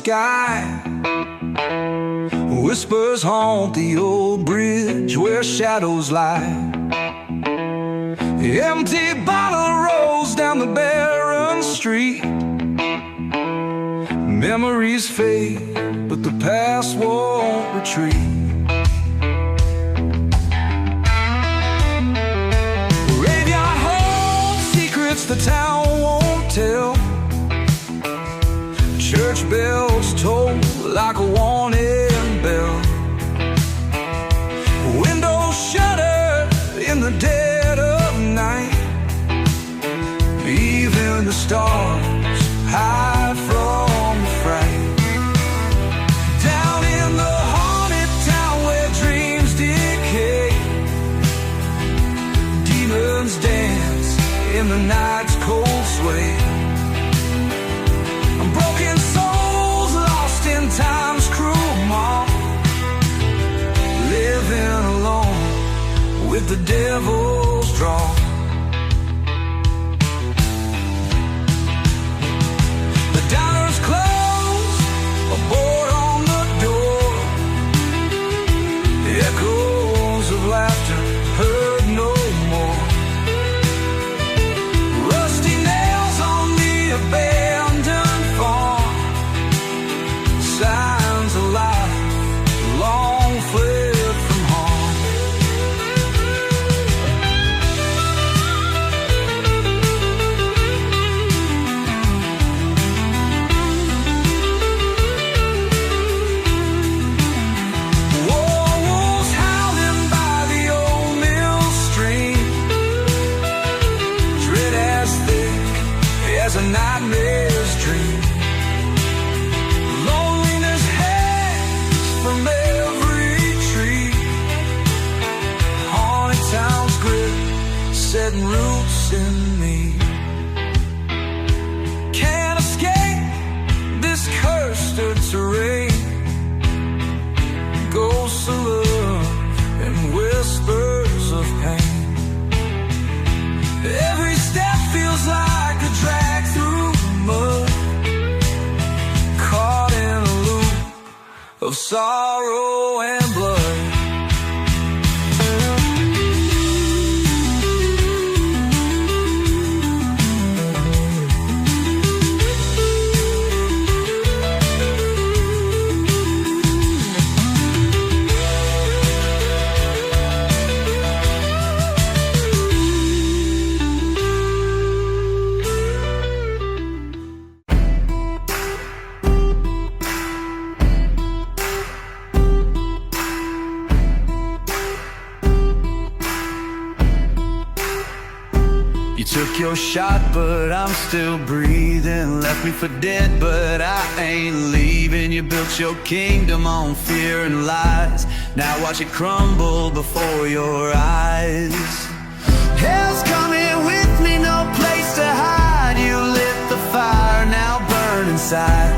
sky. Whispers haunt the old bridge where shadows lie. The empty bottle rolls down the barren street. Memories fade, but the past won't retreat. Graveyard holds secrets the town won't tell. Church bells toll like a warning bell. Windows shutter in the dead of night. Even the stars hide from the fright. Down in the haunted town where dreams decay, demons dance in the night's cold sway. Broken souls lost in time's cruel maw, living alone with the devil's draw. The diners close, a board on the door. The echoes of laughter heard no more. Rusty nails on the abandoned farm, signs of life long fled from harm. War wolves howling by the old mill stream, dread as thick as a nightmare's dream. Loneliness hangs from every tree. Haunted town's grip setting roots in me. Can't escape this cursed terrain. Ghosts of love and whispers of pain. Every step feels like a drag through mud, caught in a loop of sorrow and blood. Took your shot, but I'm still breathing. Left me for dead, but I ain't leaving. You built your kingdom on fear and lies. Now watch it crumble before your eyes. Hell's coming with me, no place to hide. You lit the fire, now burn inside.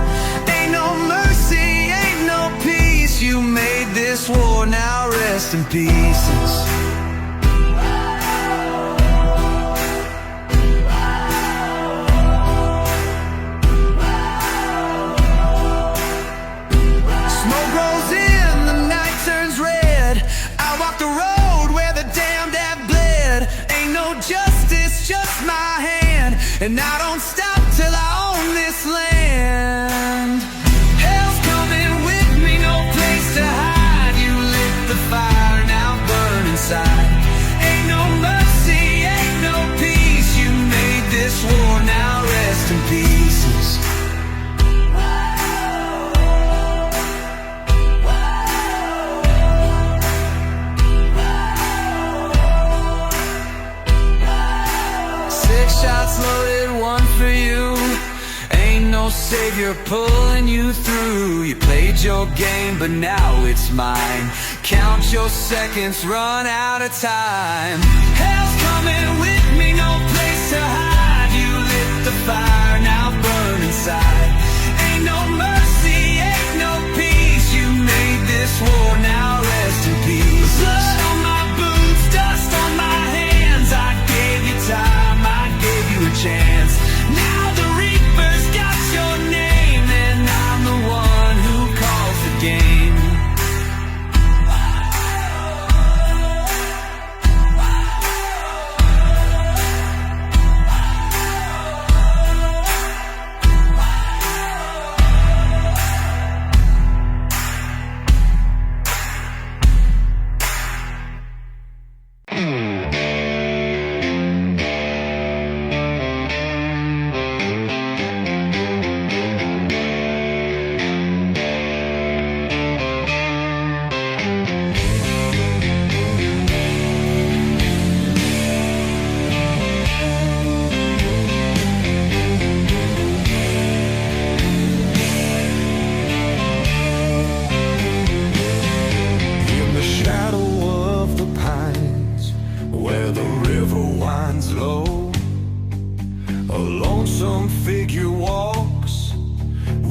Ain't no mercy, ain't no peace. You made this war, now rest in pieces. And I don't stop till I own this land. Hell's coming with me, no place to hide. You lit the fire, now burn inside. Ain't no mercy, ain't no peace. You made this war, now rest in pieces. Shots loaded, one for you. Ain't no savior pulling you through. You played your game, but now it's mine. Count your seconds, run out of time. Hell's coming with me, no place to hide. You lit the fire, now burn inside. Ain't no mercy, ain't no peace. You made this war, now rest in peace. Blood on my boots, dust on my hands. I gave you time, I gave you a chance. Now the Reaper's got your name, and I'm the one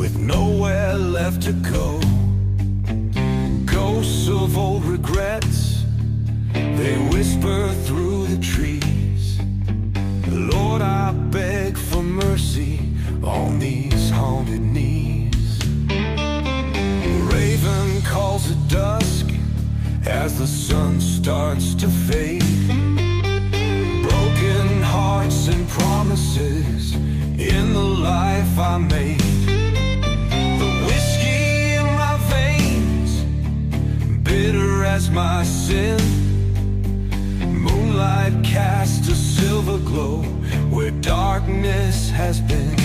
with nowhere left to go. Ghosts of old regrets, they whisper through the trees. Lord, I beg for mercy on these haunted knees. The raven calls at dusk as the sun starts to fade. Broken hearts and promises in the life I made. The whiskey in my veins, bitter as my sin. Moonlight casts a silver glow where darkness has been.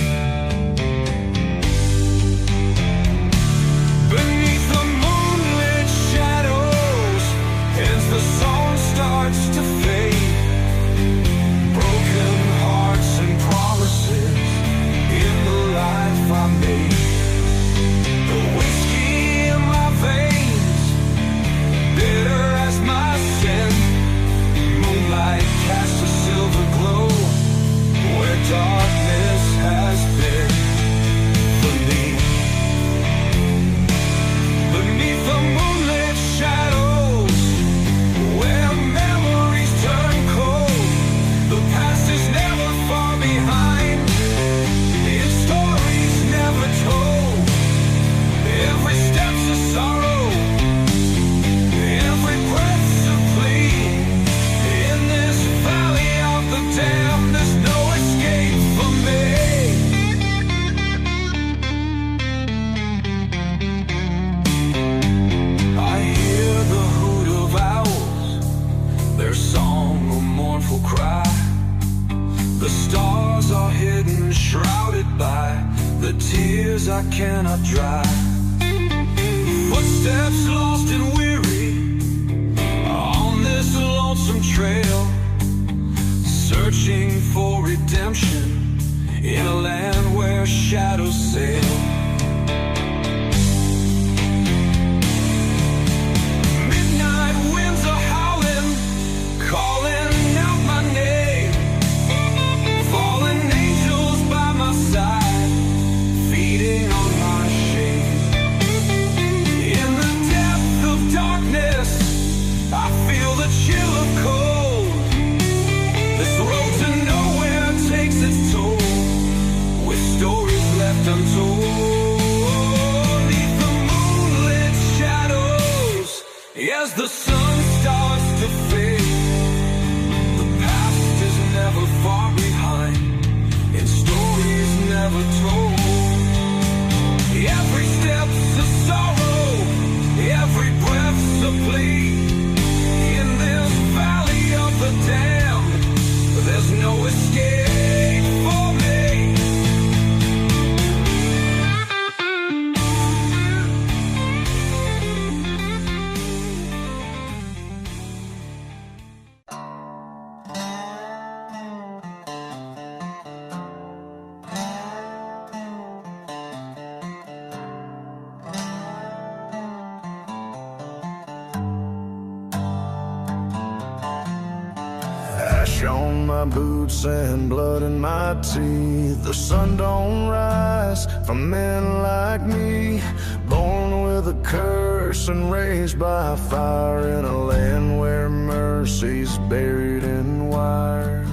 Beneath the moonlit shadows, as the song starts to fade. Broken hearts and promises in the life I made. The whiskey in my veins, bitter as my sin. Moonlight casts a silver glow where darkness has been for me. Beneath the moonlit shadows, where memories turn cold, the past is never far behind, its stories never told. Every step's a sorrow, every breath's a plea. In this valley of the damned, there's no escape for me. I hear the hoot of owls, their song a mournful cry. The stars are hidden, shrouded by the tears I cannot dry. Footsteps lost and weary on this lonesome trail, searching for redemption in a land where shadows sail. Midnight winds are howling, calling out my name. Fallen angels by my side, feeding on my shame. In the depth of darkness, I feel the chill of cold. This road to nowhere takes its toll, with stories left untold. Beneath the moonlit shadows, as the sun starts to fade, the past is never far behind, and stories never told. Every step's a sorrow, every breath's a plea. In this valley of the damned, there's no escape for me. Ash on my boots and blood in my teeth. The sun don't rise from men like me, born with a curse and raised by fire in a land where mercy's buried in wire.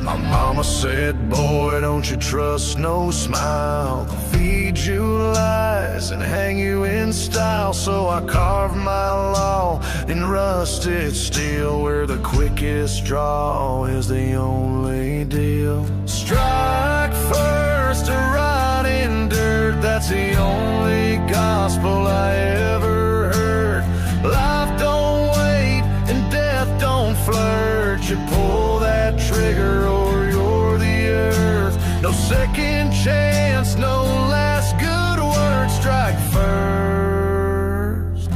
My mama said, boy, don't you trust no smile. They'll feed you lies and hang you in style. So I carved my law in rusted steel, where the quickest draw is the only deal. Strike first or rot in dirt, that's the only gospel I ever heard. Life don't wait and death don't flirt. You pull that trigger or you're the earth. No second chance, no last good word. Strike first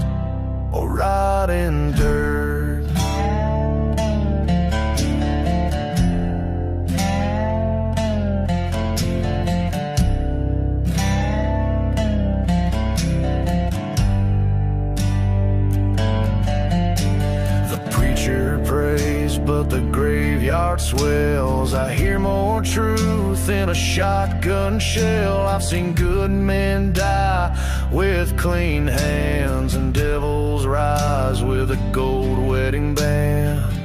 or rot in dirt. heart swells. I hear more truth in a shotgun shell. I've seen good men die with clean hands, and devils rise with a gold wedding band.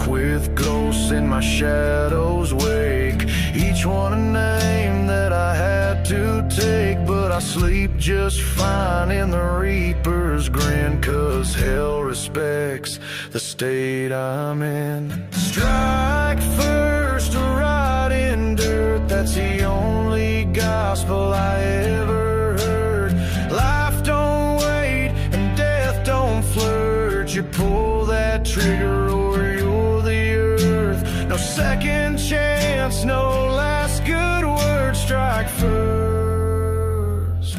With ghosts in my shadow's wake, each one a name that I had to take. But I sleep just fine in the Reaper's grin, 'cause hell respects the state I'm in. Strike first or rot in dirt, that's the only gospel I ever heard. Life don't wait and death don't flirt. You pull that trigger or you're the earth. No second chance, no last good word. Strike first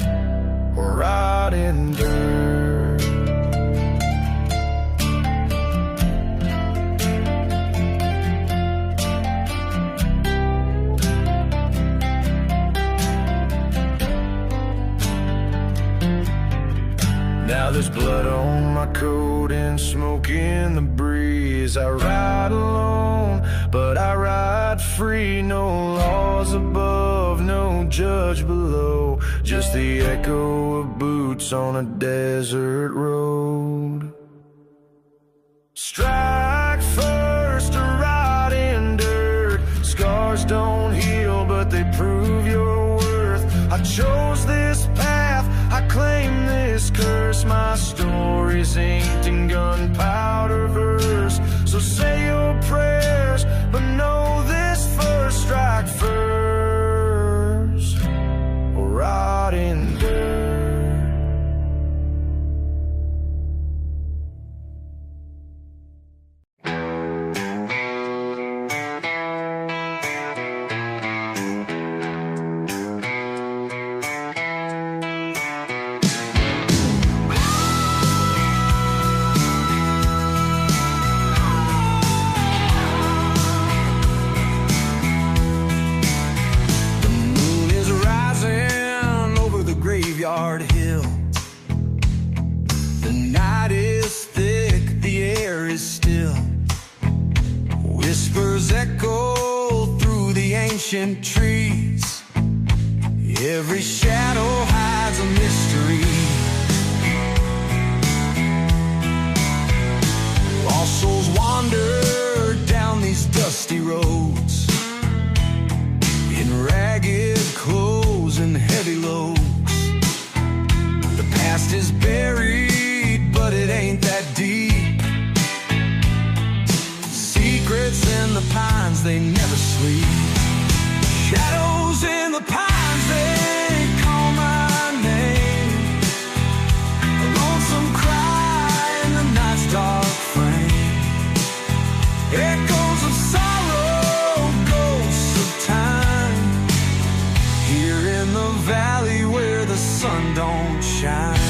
or rot in dirt. Now there's blood on my coat and smoke in the breeze. I ride alone, but I ride free. No laws above, no judge below. Just the echo of boots on a desert road. Strike first or rot in dirt. Scars don't heal, but they prove your worth. I chose this path, I claim this curse. My story's inked in gunpowder verse. So say your prayers, but know this first. Strike first or rot in dirt. Hill. The night is thick, the air is still. Whispers echo through the ancient trees. Every shadow hides a mystery. Lost souls wander down these dusty roads, in ragged clothes and heavy loads. Past is buried, but it ain't that deep. Secrets in the pines, they never sleep. Shadows in the pines, they call my name. A lonesome cry in the night's dark frame. Echoes of sorrow, ghosts of time. Here in the valley where the sun don't shine.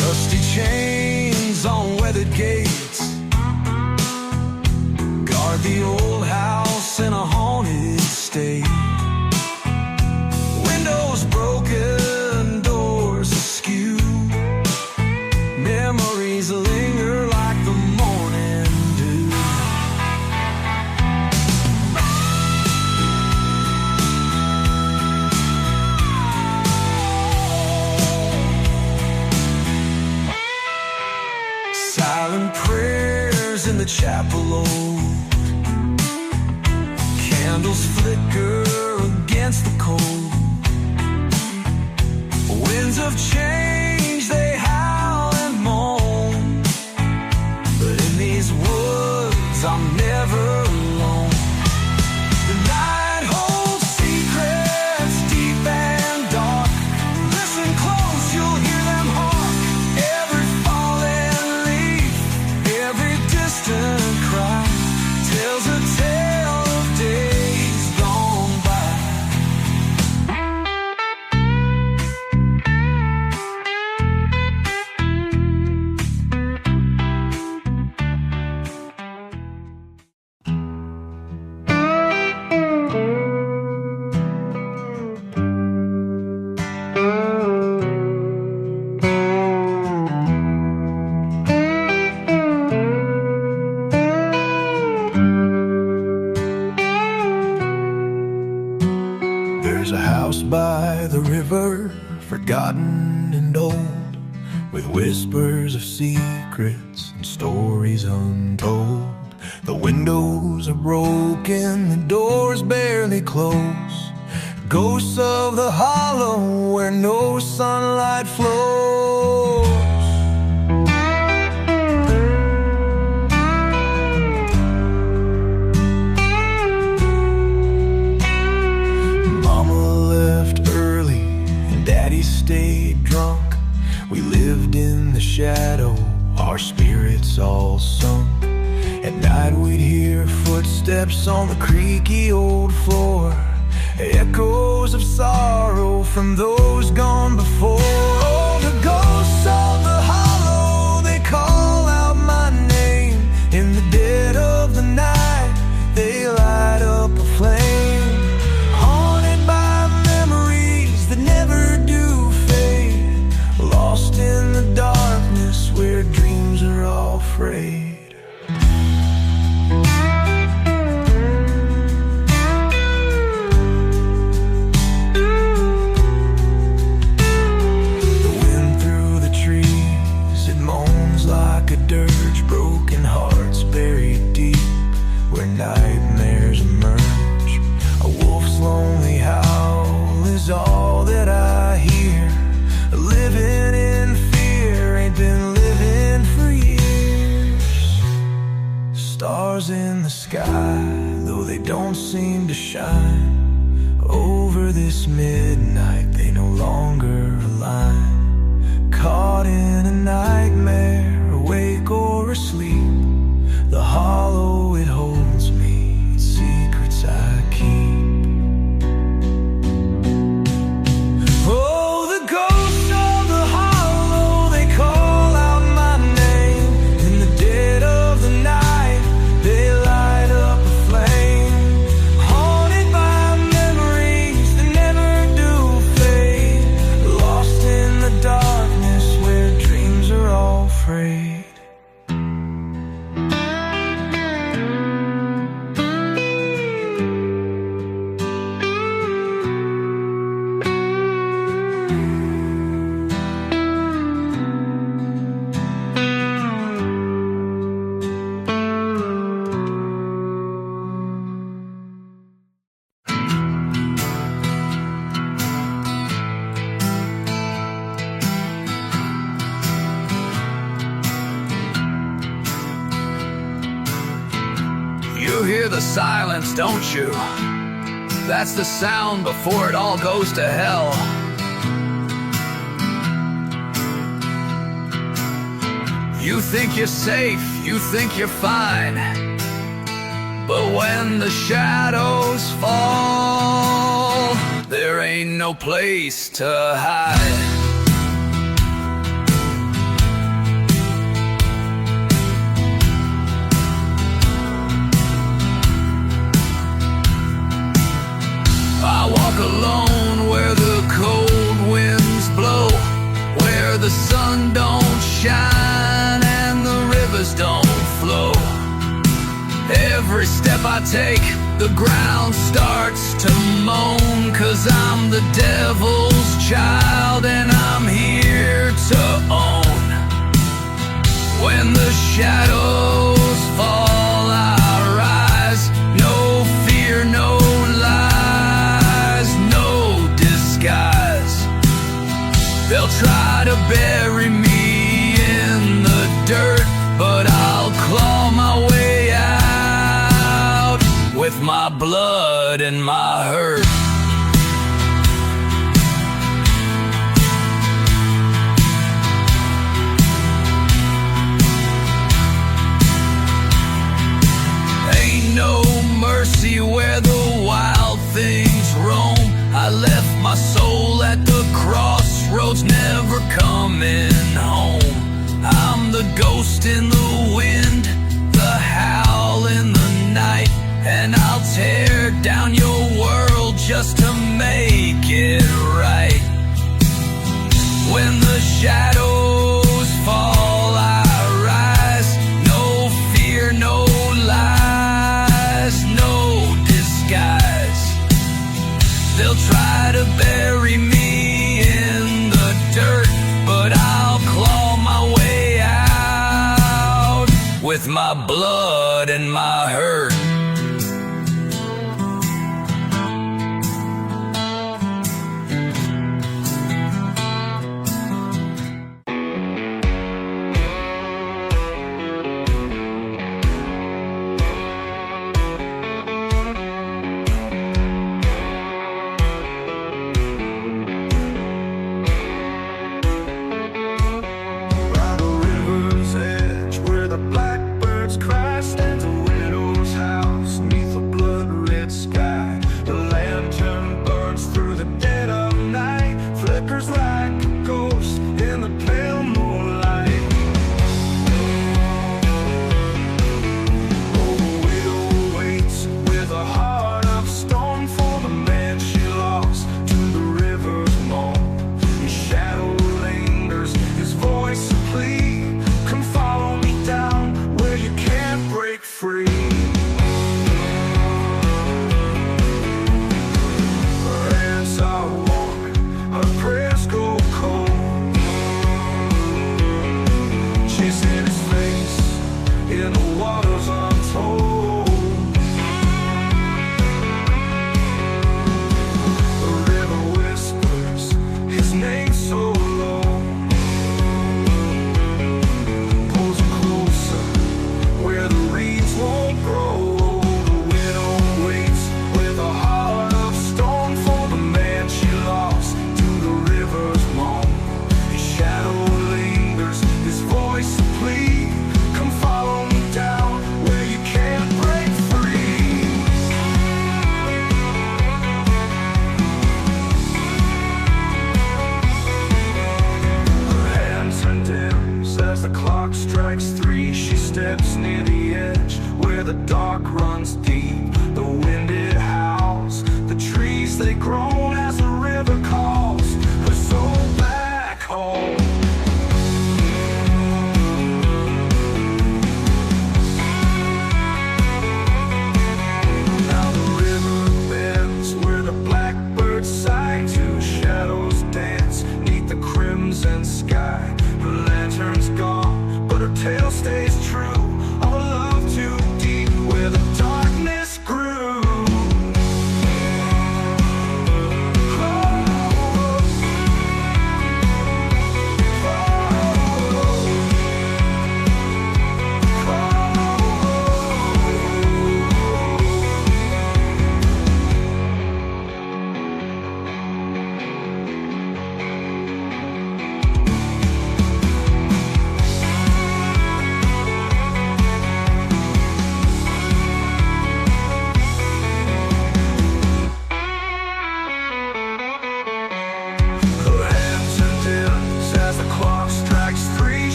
Rusty chains on weathered gates guard the old house in a haunted state. Windows broken, doors askew. Memories linger like the morning dew. Silent prayers in the chapel old. Candles flicker against the cold. Winds of change, they howl and moan. But in these woods, I'm never alone. The night holds secrets deep and dark. Listen close, you'll hear them hark. Every fallen leaf, every distant cry tells a tale of days gone by. There's a house by the river, forgotten and old, with whispers of secrets and stories untold. The windows are broken, the doors barely close, ghosts of the hollow where no sunlight flows. Mama left early and Daddy stayed drunk. We lived in the shadow, our spirits all sunk. At night we'd hear footsteps on the creaky old floor, echoes of sorrow from those gone before. Oh, the ghosts of the hollow, they call out my name. In the dead of the night, they light up a flame. Haunted by memories that never do fade, lost in the darkness where dreams are all frayed. Dirge, broken hearts buried deep where nightmares emerge. A wolf's lonely howl is all that I hear. Living in fear, ain't been living for years. Stars in the sky, though they don't seem to shine. Over this midnight, they no longer align. Caught in a nightmare, awake or asleep, the hollow, it holds me, its secrets I keep. Oh, the ghosts of the hollow, they call out my name. In the dead of the night, they light up a flame. Haunted by memories that never do fade, lost in the darkness where dreams are all frayed. You hear the silence, don't you? That's the sound before it all goes to hell. You think you're safe, you think you're fine, but when the shadows fall, there ain't no place to hide. I walk alone where the cold winds blow, where the sun don't shine and the rivers don't flow. Every step I take, the ground starts to moan, 'cause I'm the devil's child and I'm here to own. When the shadows fall, I rise. No fear, no lies, no disguise. They'll try to bury me in the dirt, but I'll claw my way out with my blood and my hurt. Ain't no mercy where the wild things roam. I left my soul at the crossroads, never coming home. I'm the ghost in the wind, the howl in the night, and I'll tear down your world just to make it right. When the shadows fall, I rise. No fear, no lies, no disguise. They'll try with my blood and my hurt.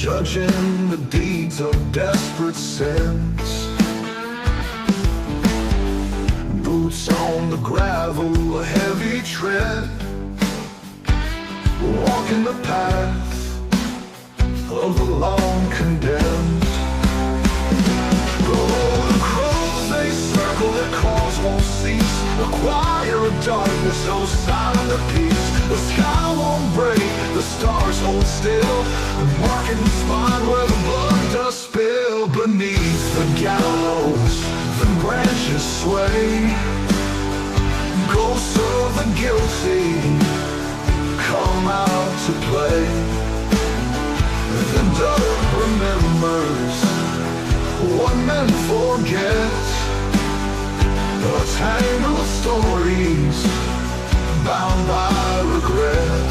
Judging the deeds of desperate sins. boots on the gravel, a heavy tread, walking the path of the long condemned. Oh, the crows, they circle, their calls won't cease. A choir of darkness, no sign of peace. The sky won't break, the stars hold still, marking the spot where the blood does spill. Beneath the gallows, the branches sway, ghosts of the guilty come out to play. The dirt remembers what men forget, a tangle of stories bound by regret.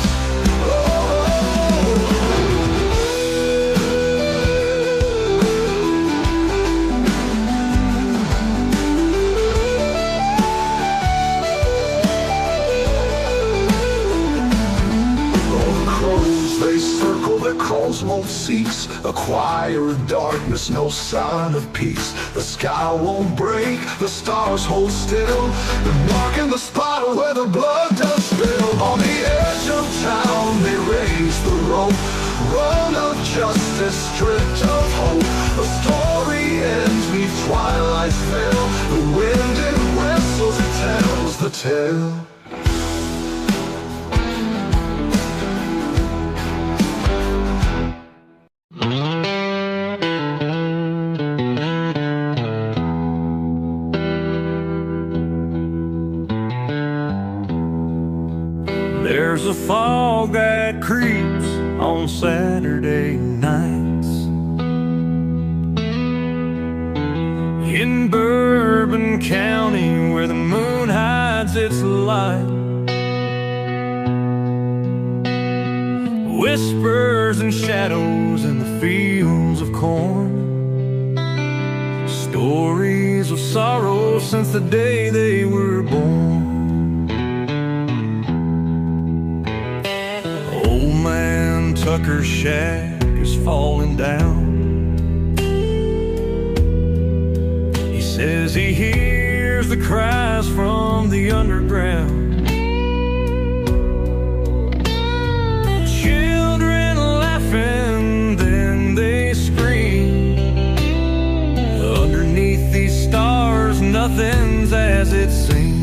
They circle, their calls won't cease. A choir of darkness, no sign of peace. The sky won't break, the stars hold still, they're marking the spot where the blood does spill. On the edge of town they raise the rope, run of justice, stripped of hope. The story ends, neath twilight's veil, the wind it whistles, it tells the tale. There's a fog that creeps on Saturday nights in Bourbon County, where the moon hides its light. Whispers and shadows in the fields of corn, stories of sorrow since the day they were born. Tucker's shack is falling down. He says he hears the cries from the underground. Children laughing, then they scream. Underneath these stars, nothing's as it seems.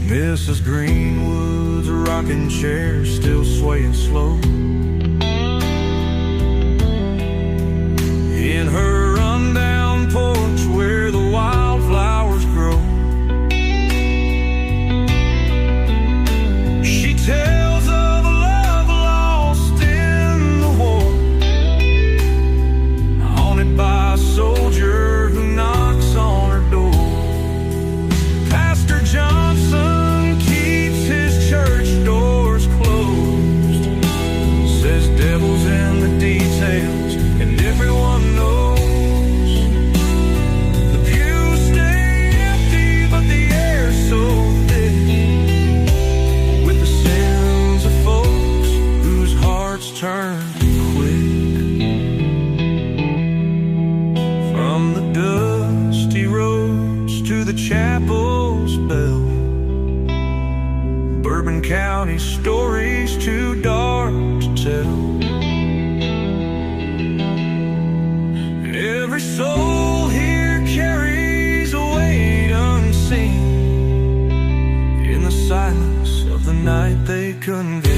Mrs. Greenwood's rocking chair still swaying slow. In her rundown porch where the wildflowers grow, she tells of a love lost in the war, haunted by a soldier who knocks on her door. Pastor Johnson church doors closed, says devil's in the details, and everyone knows. The pews stay empty, but the air's so thick with the sins of folks whose hearts turn quick. From the dusty roads to the chapel's bell, Bourbon County stories too dark to tell. Every soul here carries a weight unseen in the silence of the night they convey.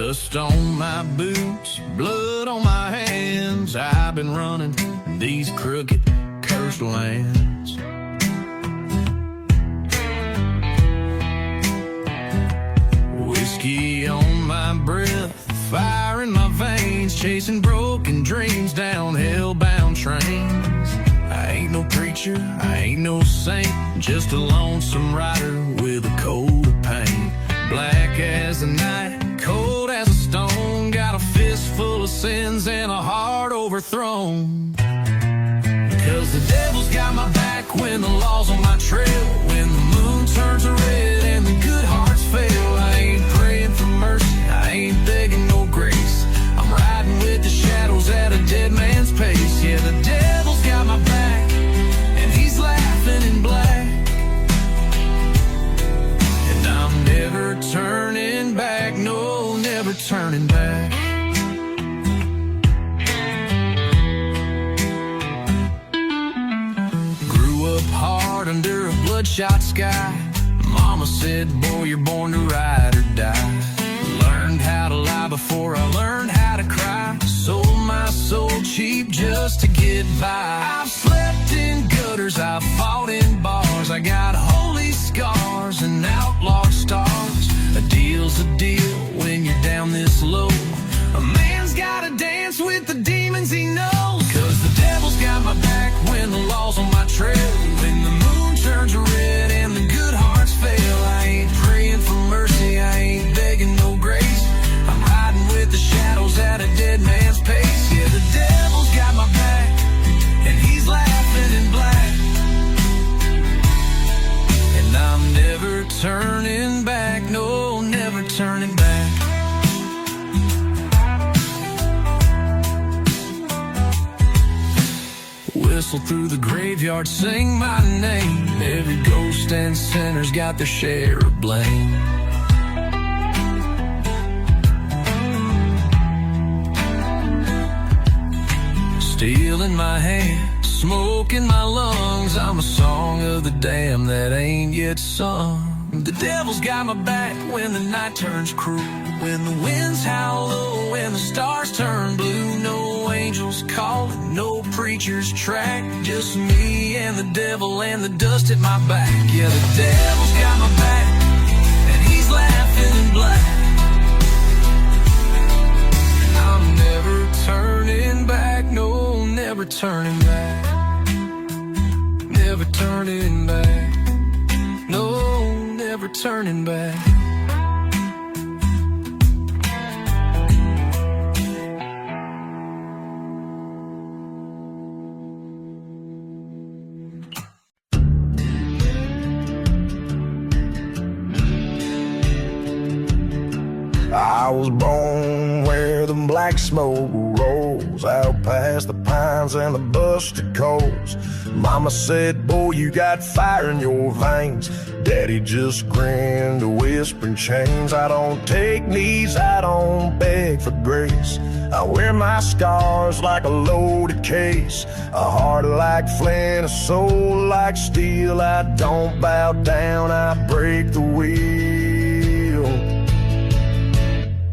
Dust on my boots, blood on my hands. I've been running these crooked, cursed lands. Whiskey on my breath, fire in my veins, chasing broken dreams down hell-bound trains. I ain't no preacher, I ain't no saint, just a lonesome rider with a coat of paint. Black as the night, cold as a stone, got a fist full of sins and a heart overthrown. 'Cause the devil's got my back when the law's on my trail, when the moon turns red and the good hearts fail. I ain't praying for mercy, I ain't begging no grace, I'm riding with the shadows at a dead man's pace. Yeah, the devil's got my back and he's laughing in black, and I'm never turning back, no, never turning back. Grew up hard under a bloodshot sky. Mama said, boy, you're born to ride or die. Learned how to lie before I learned how to cry. Sold my soul cheap just to get by. I've slept in gutters, I've fought in bars, I got holy scars and outlawed stars. A deal's a deal when you're down this low. A man's gotta dance with the demons he knows. 'Cause the devil's got my back when the law's on my trail, when the moon turns red and the good hearts fail. I ain't praying for mercy, I ain't begging no grace, I'm riding with the shadows at a dead man's pace. Yeah, the devil's got my back and he's laughing in black, and I'm never turning back, no, never turning back. Whistle through the graveyard, sing my name. Every ghost and sinner's got their share of blame. Steel in my hand, smoke in my lungs, I'm a song of the damned that ain't yet sung. The devil's got my back when the night turns cruel, when the winds howl low, when the stars turn blue. No angels calling, no preacher's track, just me and the devil and the dust at my back. Yeah, the devil's got my back and he's laughing in black, and I'm never turning back, no, never turning back, never turning back, no, never turning back. I was born where the black smoke rolls out past the pines and the busted coals. Mama said, boy, you got fire in your veins. Daddy just grinned, whispering chains. I don't take knees, I don't beg for grace. I wear my scars like a loaded case, a heart like flint, a soul like steel. I don't bow down, I break the wheel.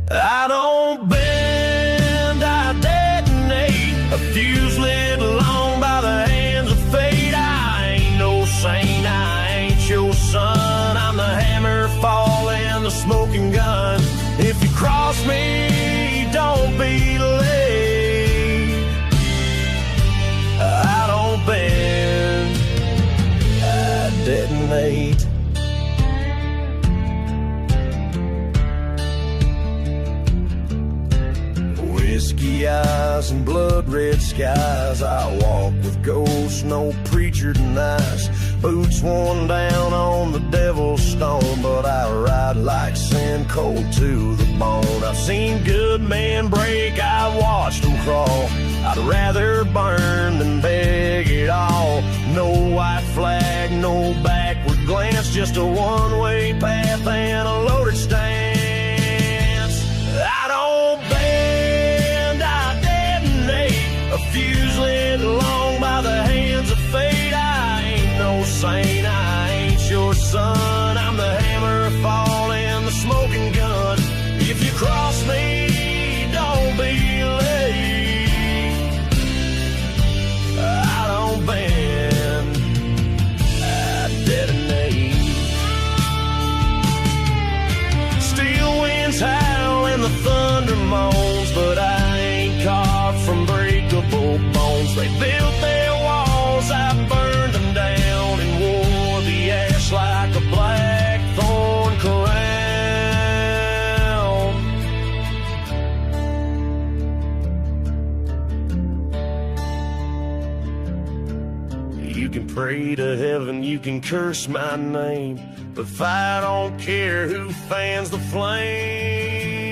I don't bend, I detonate, a fuse lit long by the hands of fate. I ain't no saint, I ain't your son, I'm the hammer falling, the smoking gun. If you cross me, don't be late. I don't bend, I detonate. Whiskey eyes and blood red skies, I walk with ghosts, no preacher denies. Boots worn down on the devil's stone, but I ride like sin, cold to the bone. I've seen good men break, I've watched them crawl. I'd rather burn than beg it all. No white flag, no backward glance, just a one-way path and a loaded stance. I don't bend, I detonate, a fuse lit long by the hands of fate. I ain't no saint, I ain't your son, I'm the hammer falling, the smoking gun. If you cross me, the thunder moans, but I ain't carved from breakable bones. They built their walls, I burned them down and wore the ash like a blackthorn crown. You can pray to heaven, you can curse my name, but if I don't care who fans the flame,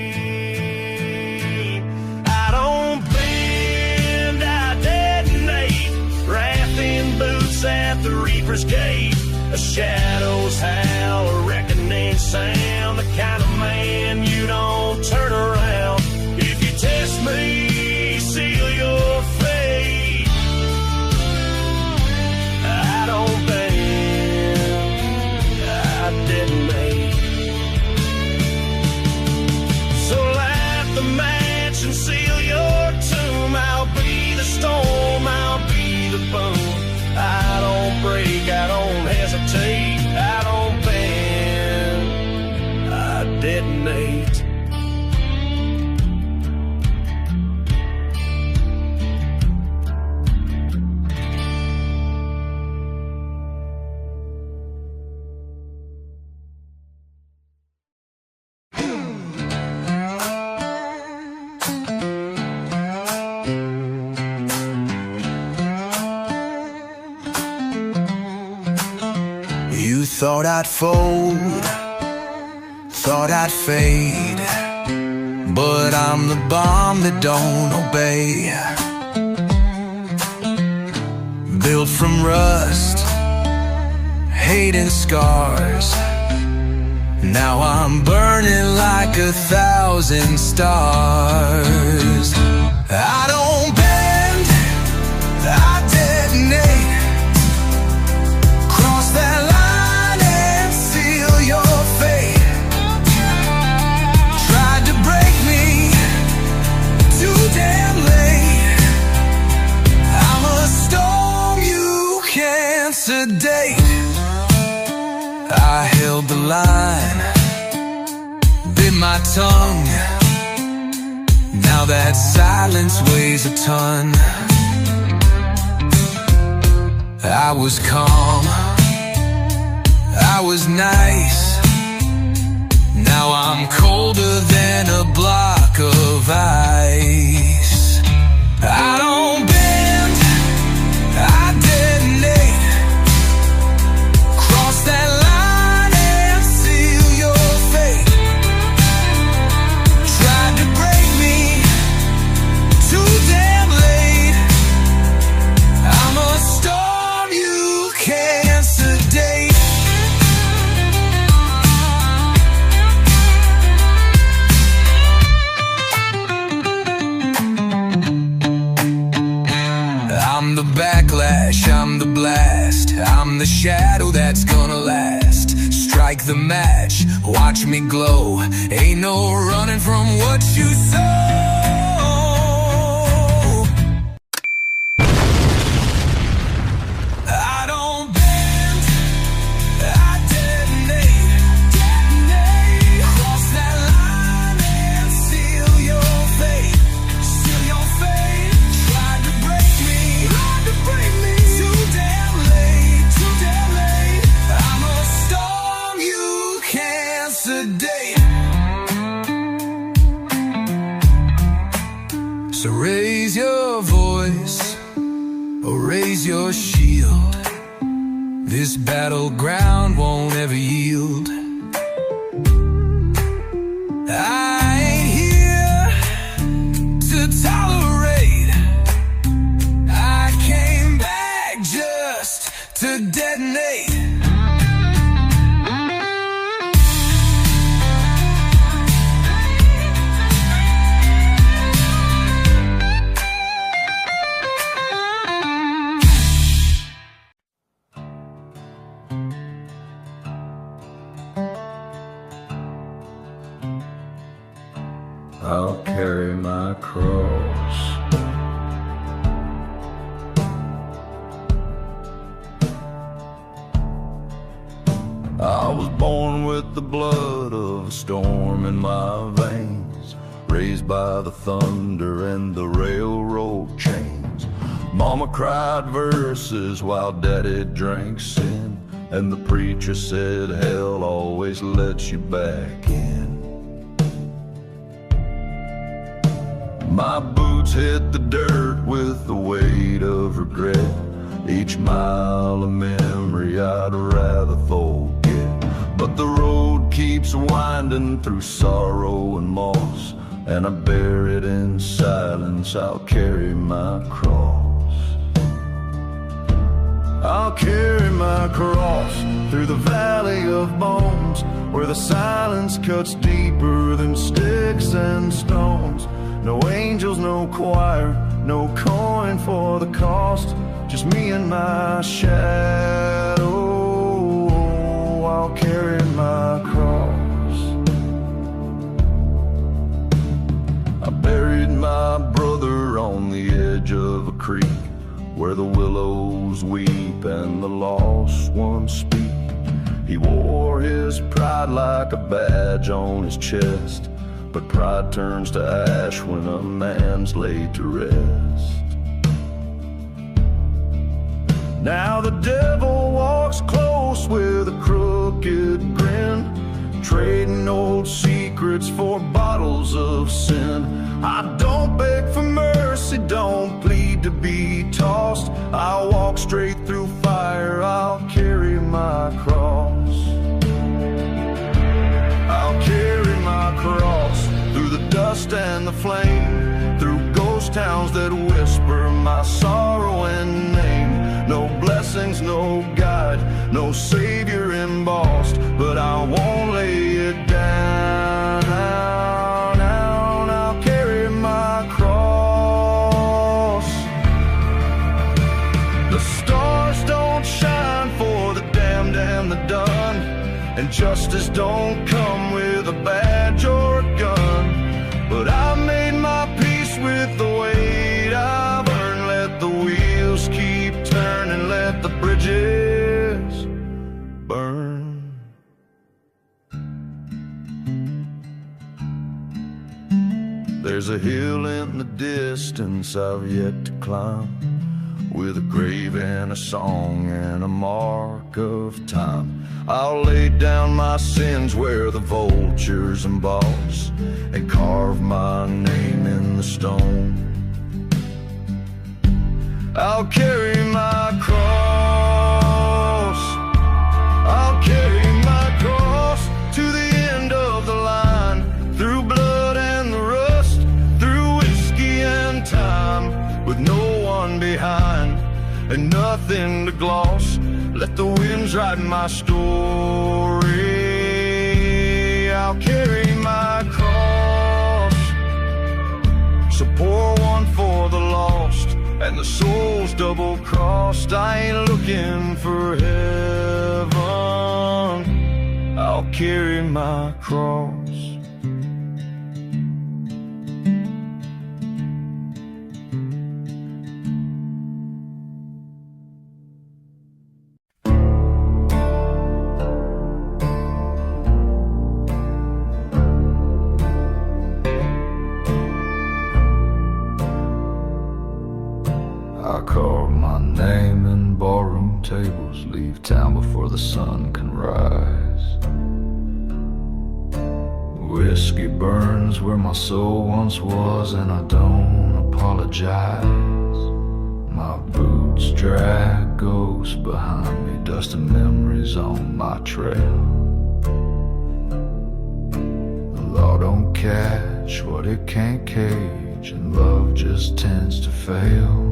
I don't bend, I detonate. Wrath in boots at the Reaper's gate. The shadows howl, a reckoning sound. The kind of man you don't turn around. If you test me, seal your fate. I don't bend, I detonate. So light the match and seal your tomb. I'll be the storm, I'll be the boom. I don't break, I don't hesitate. I don't bend, I detonate. You thought I'd fold, thought I'd fade, but I'm the bomb that don't obey. Built from rust, hate and scars. Now I'm burning like 1,000 stars. I don't bend, I detonate. Cross that line and seal your fate. Tried to break me, too damn late. I'm a storm you can't sedate. I held the line, bit my tongue. Now that silence weighs a ton. I was calm, I was nice. Now I'm colder than a block of ice. I don't bend, I detonate. Cross that line and seal your fate. Tried to break me, too damn late. I'm a storm you can't sedate. I'm the backlash, I'm the blast. I'm the shadow that's gonna last. Strike the match, watch me glow. Ain't no running from what you sow. I don't bend, I detonate. Cross that line and seal your fate. Seal your fate. Tried to break me, too damn late, too damn late. I'm a storm you can't sedate. So raise your voice, or raise your shield. This battleground won't ever yield. I ain't here to tolerate. I came back just to detonate. I'll carry my cross. I was born with the blood of a storm in my veins. raised by the thunder and the railroad chains. Mama cried verses while Daddy drank sin, and the preacher said hell always lets you back in. My boots hit the dirt with the weight of regret. Each mile of memory I'd rather forget. But the road keeps winding through sorrow and loss, and I bear it in silence. I'll carry my cross. I'll carry my cross through the valley of bones, where the silence cuts deeper than sticks and stones. No angels, no choir, no coin for the cost, just me and my shadow. I'll carry my cross. I buried my brother on the edge of a creek, where the willows weep and the lost ones speak. He wore his pride like a badge on his chest, but pride turns to ash when a man's laid to rest. Now the devil walks close with a crooked grin, trading old secrets for bottles of sin. I don't beg for mercy, don't plead to be tossed. I'll walk straight through fire, I'll carry my cross. I'll carry my cross through the dust and the flame, through ghost towns that whisper my sorrow and name. No blessings, no guide, no savior embossed, but I won't lay it down. I'll carry my cross. The stars don't shine for the damned and the done, and justice don't come with a badge or a gun. But I've made my peace with the weight I've earned. Let the wheels keep turning, let the bridges burn. There's a hill in the distance I've yet to climb, with a grave and a song and a mark of time. I'll lay down my sins where the vultures emboss, and carve my name in the stone. I'll carry my cross. I'll carry my cross to the end of the line, through blood and the rust, through whiskey and time, with no one behind and nothing to gloss. Let the winds write my story. I'll carry my cross. So pour one for the lost and the soul's double-crossed. I ain't looking for heaven, I'll carry my cross. I carve my name in ballroom tables, leave town before the sun can rise. Whiskey burns where my soul once was, and I don't apologize. My boots drag ghosts behind me, dusting memories on my trail. The law don't catch what it can't cage, and love just tends to fail.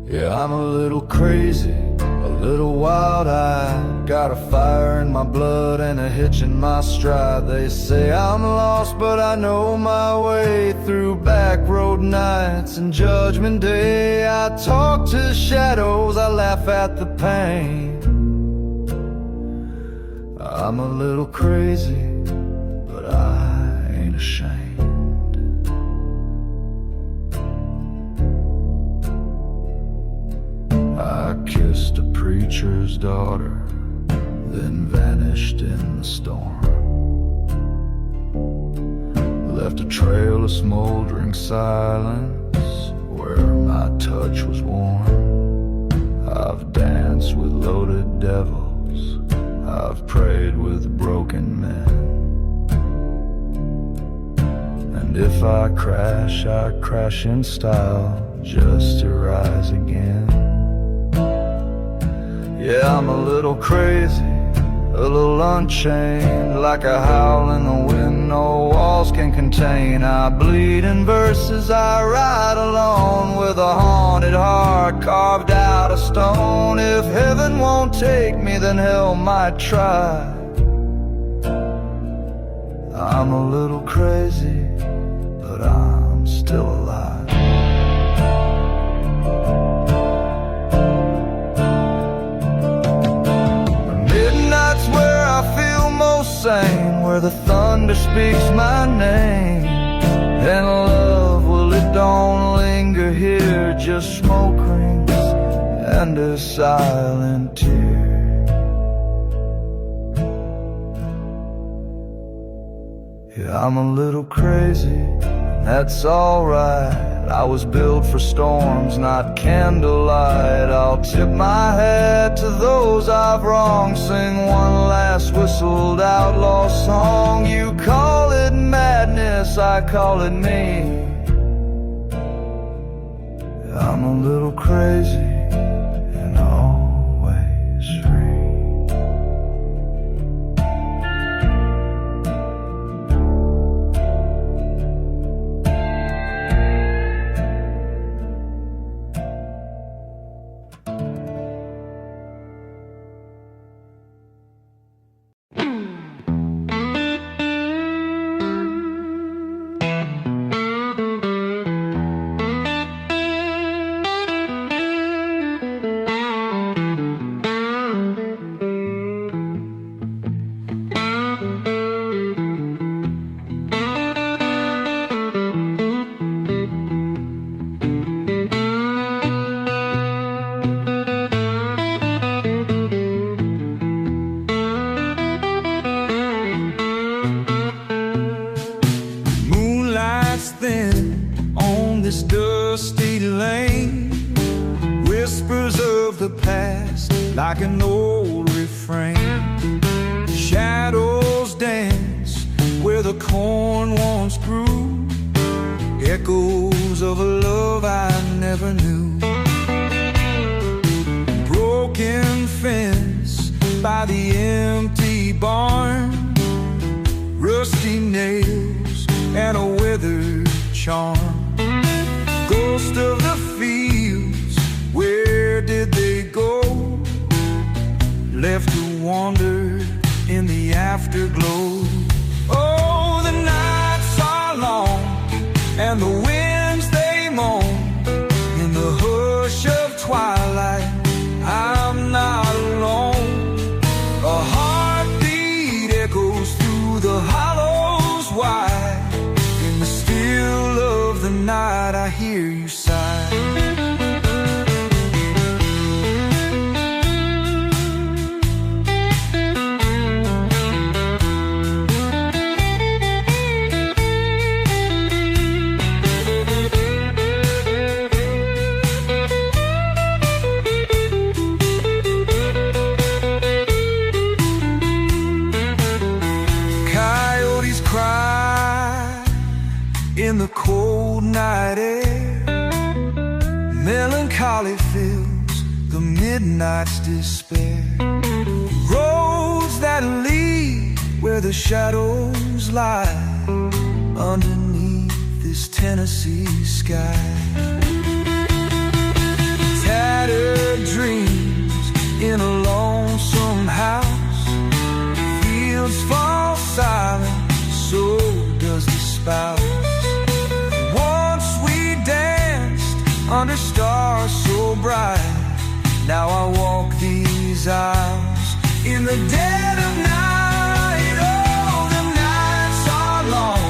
Yeah, I'm a little crazy, a little wild-eyed, got a fire in my blood and a hitch in my stride. They say I'm lost, but I know my way through back road nights and Judgment Day. I talk to shadows, I laugh at the pain. I'm a little crazy, but I ain't ashamed. I kissed a preacher's daughter, then vanished in the storm. a smoldering silence where my touch was warm. I've danced with loaded devils, I've prayed with broken men. And if I crash in style, just to rise again. Yeah, I'm a little crazy, a little unchained, like a howl in the wind no walls can contain. I bleed in verses, I ride alone with a haunted heart carved out of stone. If heaven won't take me, then hell might try. I'm a little crazy, but I'm still alive. Midnight's where I feel most sane, where the thunder speaks my name. And love, well, it don't linger here, just smoke rings and a silent tear. Yeah, I'm a little crazy, that's alright. I was built for storms, not candlelight. I'll tip my hat to those I've wronged, sing one last whistled outlaw song. You call it madness, I call it me. I'm a little crazy and always free. This dusty lane, whispers of the past like an old refrain. Shadows dance where the corn once grew, echoes of a love I never knew. Broken fence by the empty barn, rusty nails and a withered charm. Ghost of the fields, where did they go? Left to wander in the afterglow. Oh, the nights are long and the winds they moan. In the hush of twilight, I'm not alone. A heartbeat echoes through the hollows wide. In the still of the night, I hear you sigh. Coyotes cry in the cold night air. Melancholy fills the midnight's despair. Roads that lead where the shadows lie, underneath this Tennessee sky. Tattered dreams in a lonesome house. Fields fall silent, so does the spouse. Once we danced under stars so bright. Now I walk these aisles in the dead of night. Oh, the nights are long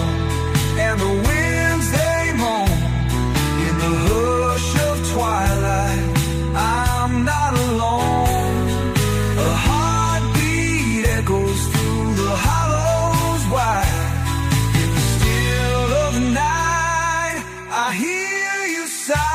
and the winds they moan. In the hush of twilight, I'm not alone. A heartbeat echoes through the hollows wide. In the still of the night, hear you sigh.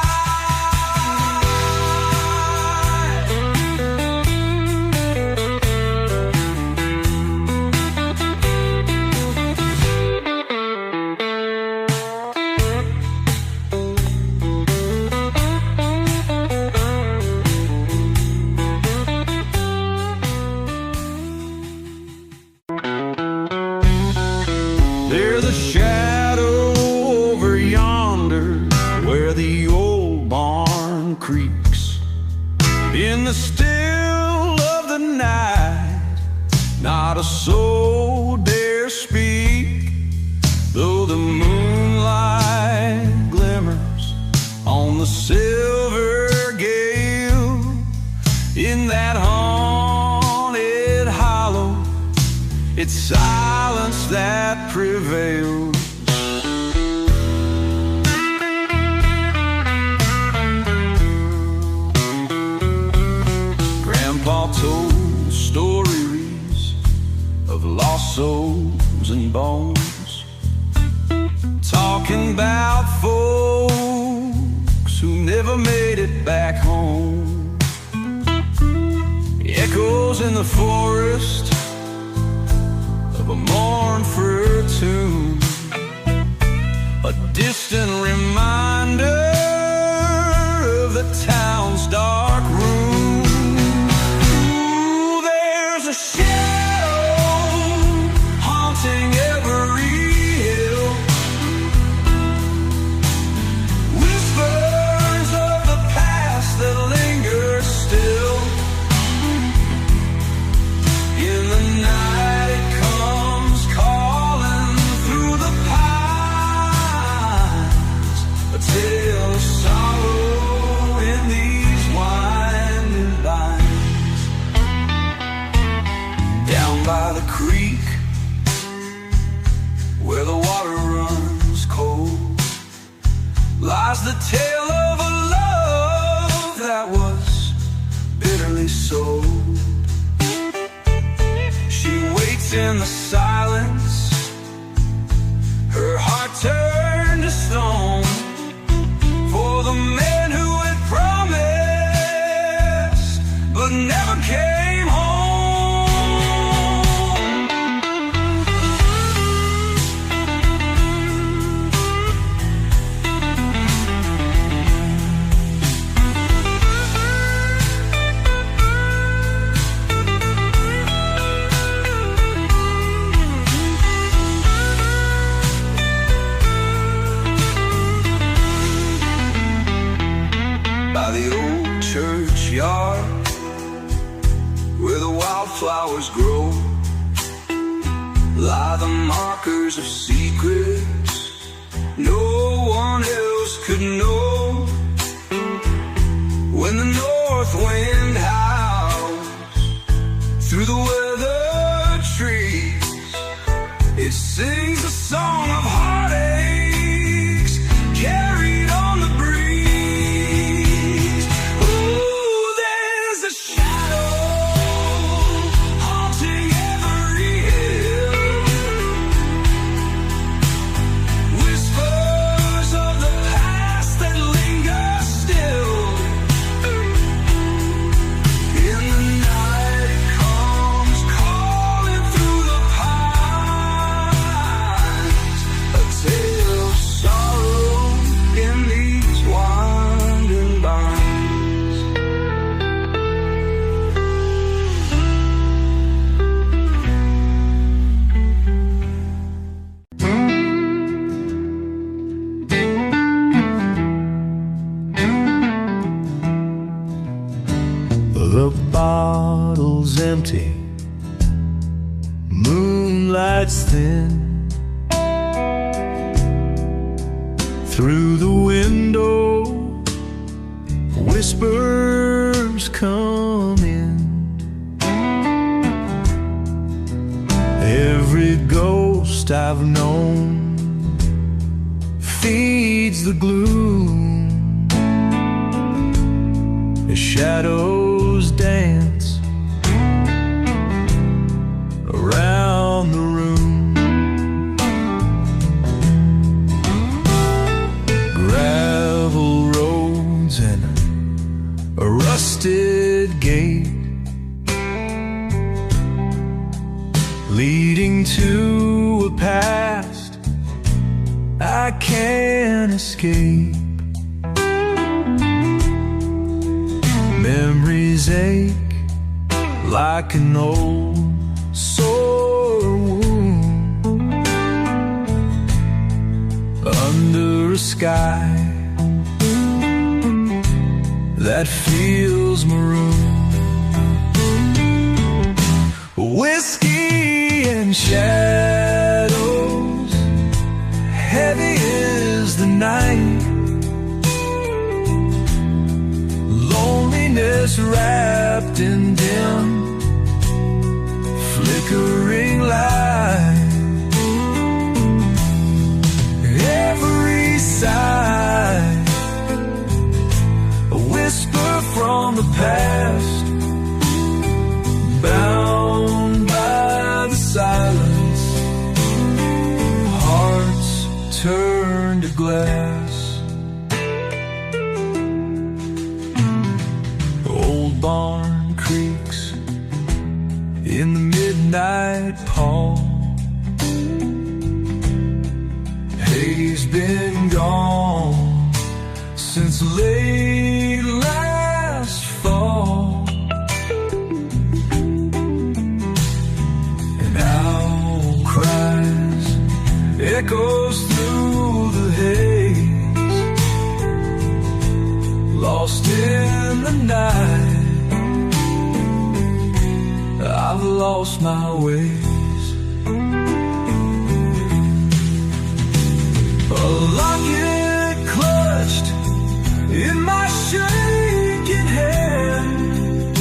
There's a shadow over yonder where the old barn creaks. In the still of the night, not a soul dare speak, though the moonlight glimmers on the silver gale. In that haunted hollow, it's silence that prevails. Grandpa told stories of lost souls and bones, talking about folks who never made it back home. Echoes in the forest of a mournful tune, a distant reminder of the town's dark room. Ooh, there's a shadow haunting every hill, whispers of the past that linger still. In the night it comes calling through the pines, a tale of sorrow in these winding lines. Down by the creek where the water runs cold lies the tale of a love that was bitterly sold. She waits in the silence, her heart turned to stone, for the man who had promised but never came home. By the old churchyard where the wildflowers grow lie the markers of secrets no one else could know. When the north wind howls through the weathered trees, it sings a song of heartaches carried on the breeze. Ooh, there's a shadow haunting every hill, whispers of the past that linger still. In the night it comes calling through the pines, a tale of sorrow in these winding lines. The bottle's empty, moonlight's thin. Through the window, whispers come in. Every ghost I've known feeds the gloom as shadows dance around the room. leading to a past I can't escape. Memories ache like an old sore wound under a sky that feels maroon. Whiskey and shadows, heavy is the night. Loneliness wrapped in dim, flickering light. Every sigh, a whisper from the past, bound by the silence, hearts turn to glass. Old barn creaks in the midnight pall. Hay's been gone since late last fall. An owl cries, echoes through the haze, lost in the night. I've lost my ways. A locket clutched in my shaking hand.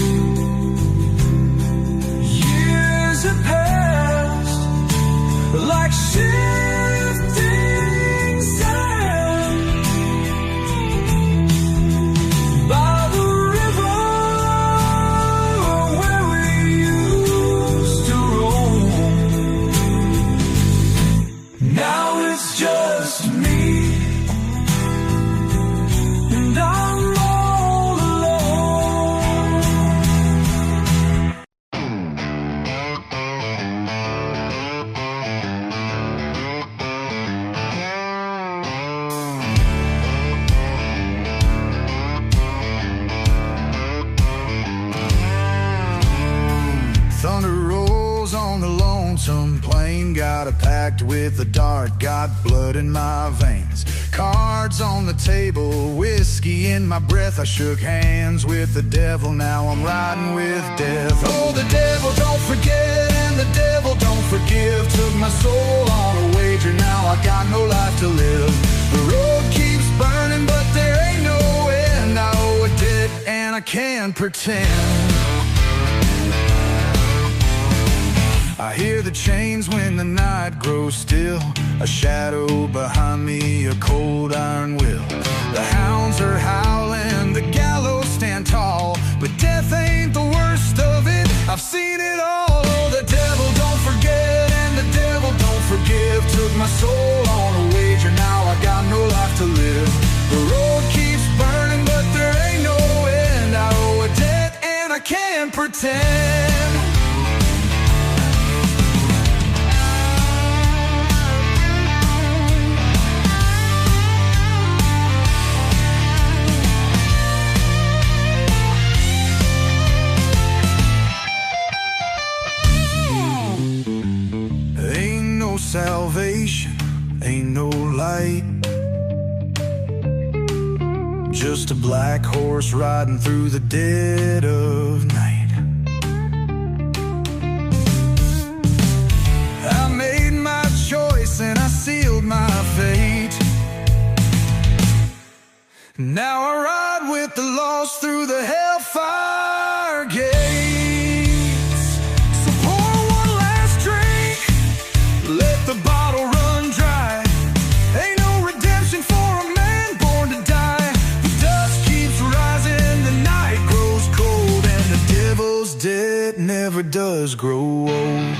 Years have passed like shifting sand. By the river where we used to roam, now it's just me, and I'm all alone. Thunder rolls on the lonesome plain. Got a pact with the dark, got blood in my veins. Cards on the table, whiskey in my breath. I shook hands with the devil, now I'm riding with death. Oh, the devil don't forget and the devil don't forgive. Took my soul on a wager, now I got no life to live. The road keeps burning but there ain't no end. I owe a debt and I can't pretend. I hear the chains when the night grows still, a shadow behind me, a cold iron will. The hounds are howling, the gallows stand tall, but death ain't the worst of it, I've seen it all. Oh, the devil don't forget and the devil don't forgive. Took my soul on a wager, now I got no life to live. The road keeps burning but there ain't no end. I owe a debt and I can't pretend. Salvation, ain't no light, just a black horse riding through the dead of night. I made my choice and I sealed my fate. Now I ride with the lost through the hellfire gates. So pour one last drink, let the bottle run dry. Ain't no redemption for a man born to die. The dust keeps rising, the night grows cold, and the devil's debt never does grow old.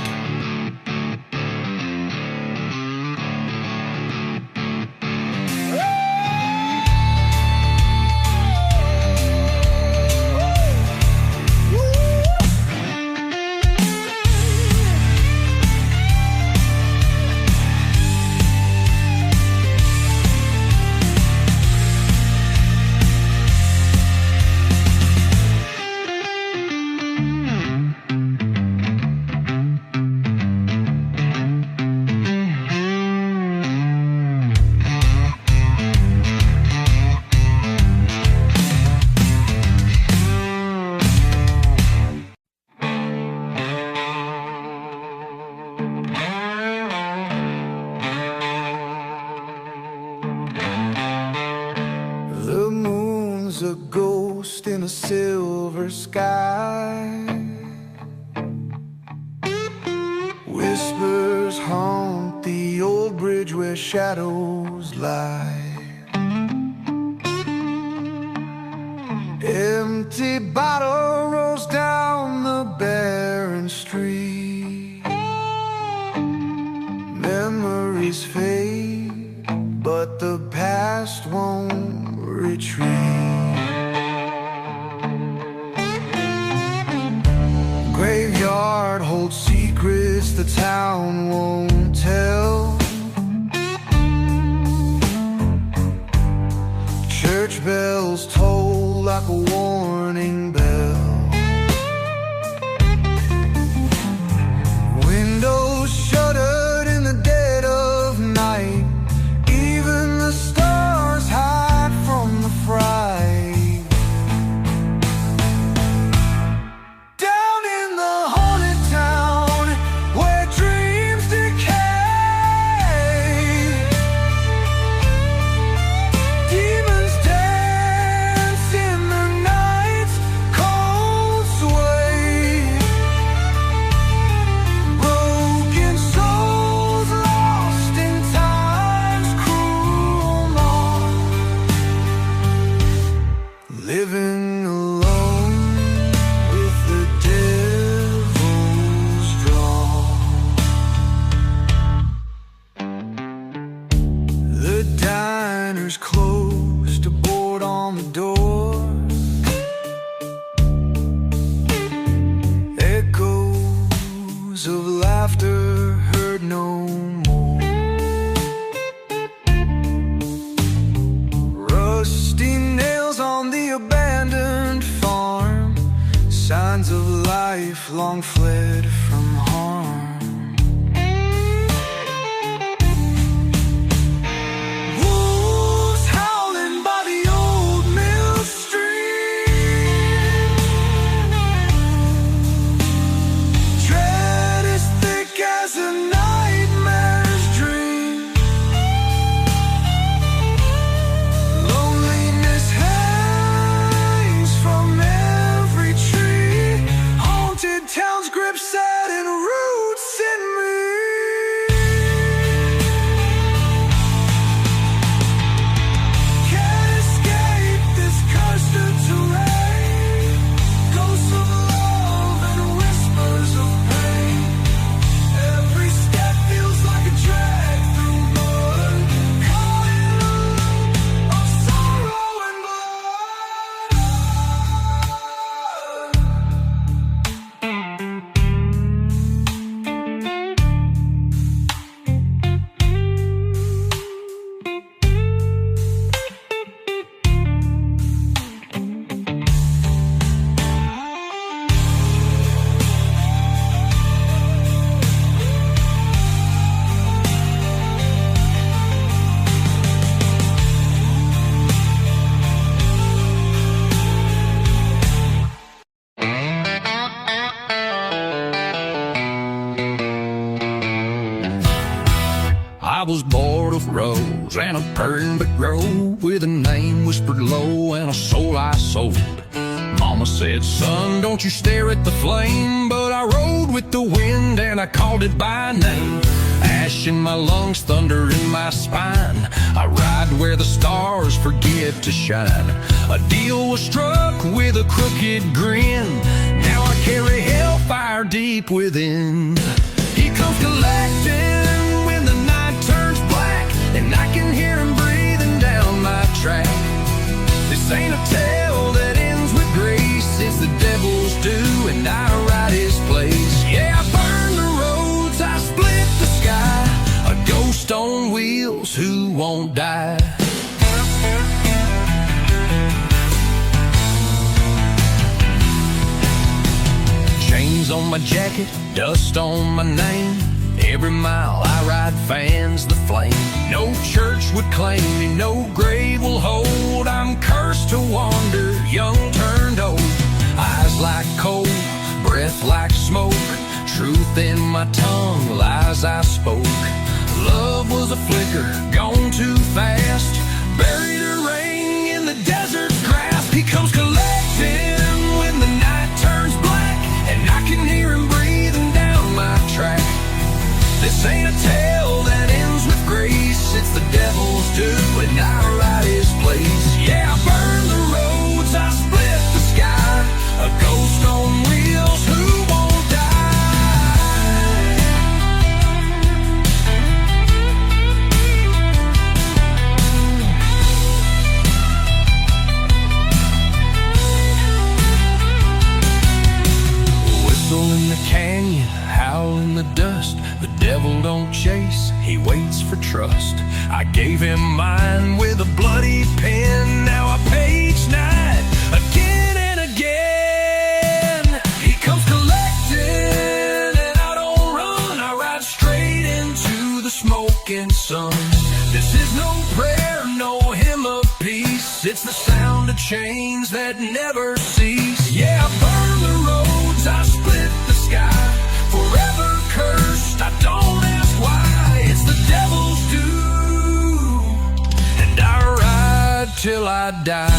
floats a ghost in a silver sky. Whispers haunt the old bridge where shadows lie. Empty bottle rolls down the barren street. Memories fade, but the past won't retreat. Graveyard holds secrets the town won't tell. Church bells toll like a warning bell. Windows shuttered in the dead of night. Even the stars hide from the fright. Down in the haunted town where dreams decay, demons dance in the night's cold sway. Broken souls lost in time's cruel mark, living alone with the devil's draw. The diner's closed, a board on the door. Echoes of laughter heard no more. Rusty nails on the abandoned farm, signs of life long fled from harm. Wolves howling by the old mill stream. Tread as thick as a nightmare's dream. Loneliness hangs from every tree. Haunted towns grip set and roots in me. Can't escape this cursed terrain. Ghosts of love and whispers of pain. Every step feels like a drag through mud, caught in a loop of sorrow and I was bored of rose and a perfect grove, with a name whispered low and a soul I sold. Mama said, son, don't you stare at the flame, but I rode with the wind and I called it by name. Ash in my lungs, thunder in my spine, I ride where the stars forget to shine. A deal was struck with a crooked grin, now I carry hellfire deep within. He comes collecting when the night turns black, and I can hear him breathing down my track. This ain't a tale that ends with grace, it's the devil's due and I ride his place. Yeah, I burn the roads, I split the sky, a ghost on wheels who won't die. Chains on my jacket, dust on my name, every mile I ride fans the flame. No church would claim me, no grave will hold. I'm cursed to wander, young turned old. Eyes like coal, breath like smoke, truth in my tongue, lies I spoke. Love was a flicker, gone too fast, buried a ring in the desert's grasp. This ain't a tale that ends with grace. It's the devil's due and I ride his place. Yeah, I burn the roads, I split the sky. A ghost on wheels who won't die. Whistle in the canyon, howl in the dust. The devil don't chase, he waits for trust. I gave him mine with a bloody pen. Now I page night again and again. He comes collecting and I don't run. I ride straight into the smoking sun. This is no prayer, no hymn of peace. It's the sound of chains that never cease. Yeah, I burn the roads, I split the sky. Forever cursed, I don't ask why. It's the devil's due, and I ride till I die.